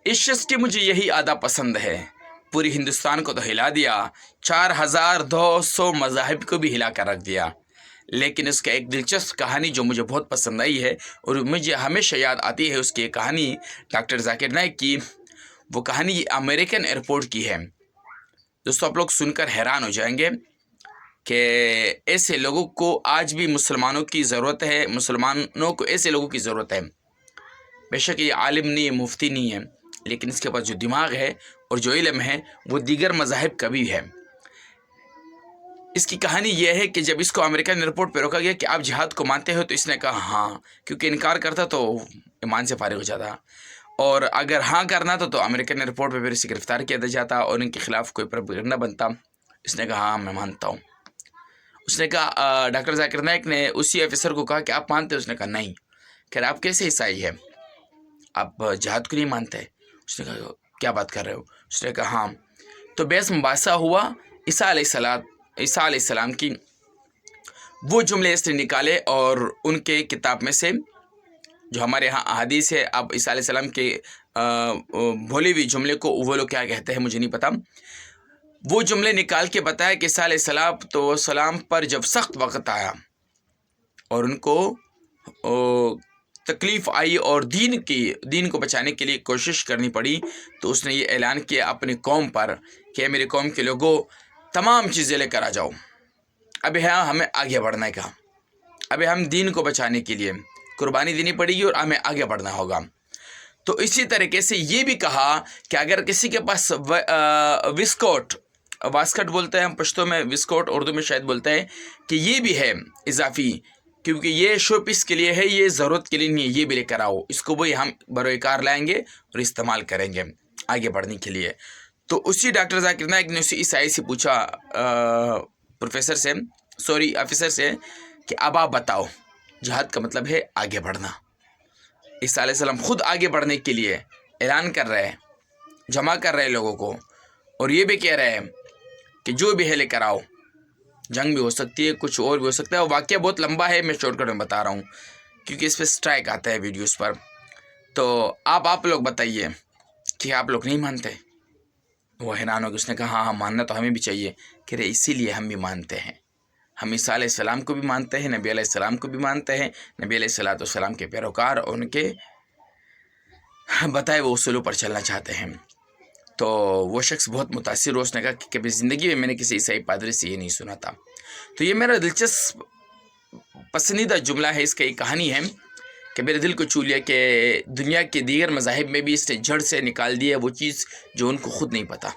इस शख्स की मुझे यही आदा पसंद है, पूरी हिंदुस्तान को तो हिला दिया, 4200 मज़ाहिब को भी हिला कर रख दिया। लेकिन उसका एक दिलचस्प कहानी जो मुझे बहुत पसंद आई है और मुझे हमेशा याद आती है उसकी कहानी डॉक्टर जाकिर नाइक की, वो कहानी अमेरिकन एयरपोर्ट की है। दोस्तों, आप लोग सुनकर हैरान हो जाएंगे कि ऐसे लोगों को आज भी मुसलमानों की ज़रूरत है, मुसलमानों को ऐसे लोगों की ज़रूरत है। बेशक ये आलिम नहीं है, मुफ्ती नहीं है, लेकिन इसके पास जो दिमाग है और जो इल्म है वो दीगर मज़ाहिब का भी है। इसकी कहानी यह है कि जब इसको अमेरिकन एयरपोर्ट पर रोका गया कि आप जिहाद को मानते हो, तो इसने कहा हाँ, क्योंकि इनकार करता तो ईमान से फारिग हो जाता, और अगर हाँ करना तो अमेरिकन एयरपोर्ट पर फिर इसे गिरफ्तार किया जाता और इनके खिलाफ कोई प्रोपेगेंडा बनता। इसने कहा हाँ मैं मानता हूँ। उसने कहा, डॉक्टर जाकिर नाइक ने उसी ऑफिसर को कहा कि आप मानते हो? उसने कहा नहीं। कह रहे आप कैसे ईसाई है, आप जिहाद को नहीं मानते? उसने कहा क्या बात कर रहे हो? उसने कहा हाँ। तो बहस मुबासा हुआ। ईसा अलैहिस्सलाम की वो जुमले इसने निकाले और उनके किताब में से जो हमारे यहाँ अहादीस है, अब ईसा अलैहिस्सलाम के भोले हुए जुमले को वो लोग क्या कहते हैं मुझे नहीं पता, वो जुमले निकाल के बताया कि ईसा अलैहिस्सलाम पर जब सख्त वक्त आया और उनको तकलीफ़ आई और दीन को बचाने के लिए कोशिश करनी पड़ी, तो उसने ये ऐलान किया अपनी कौम पर कि मेरी कौम के लोगों तमाम चीज़ें लेकर आ जाओ, अब है हमें आगे बढ़ने का, अब हम दीन को बचाने के लिए कुर्बानी देनी पड़ेगी और हमें आगे बढ़ना होगा। तो इसी तरीके से ये भी कहा कि अगर किसी के पास वास्कट बोलते हैं हम पश्तो में, विस्कोट उर्दू में शायद बोलते हैं, कि ये भी है इजाफी, क्योंकि ये शो पीस के लिए है, ये ज़रूरत के लिए नहीं है, ये भी लेकर आओ, इसको भी हम बरोकार लाएंगे और इस्तेमाल करेंगे आगे बढ़ने के लिए। तो उसी डॉक्टर जाकिर नाइक ने उसी ईसाई से पूछा, ऑफिसर से कि अब आप बताओ जिहाद का मतलब है आगे बढ़ना। ईसा अलैहिस्सलाम खुद आगे बढ़ने के लिए ऐलान कर रहे हैं, जमा कर रहे हैं लोगों को, और ये भी कह रहे हैं कि जो भी है लेकर आओ, जंग भी हो सकती है, कुछ और भी हो सकता है। और वाक़या बहुत लंबा है, मैं शॉर्टकट में बता रहा हूँ क्योंकि इस पर स्ट्राइक आता है वीडियोस पर। तो आप लोग बताइए कि आप लोग नहीं मानते? वो हैरान हो गया। उसने कहा हाँ मानना तो हमें भी चाहिए। कह रहे इसीलिए हम भी मानते हैं, हम ईसा अलैहिस्सलाम को भी मानते हैं, नबी अलैहिस्सलाम को भी मानते हैं, नबी अलैहिस्सलाम के पैरोकार और उनके बताए वो उसूलों पर चलना चाहते हैं। तो वो शख्स बहुत मुतासिर हुआ। उसने कहा कि कभी ज़िंदगी में मैंने किसी ईसाई पादरी से ये नहीं सुना था। तो ये मेरा दिलचस्प पसंदीदा जुमला है, इसका एक कहानी है कि मेरे दिल को छू लिया कि दुनिया के दीगर मज़ाहिब में भी इसने जड़ से निकाल दिया वो चीज़ जो उनको खुद नहीं पता।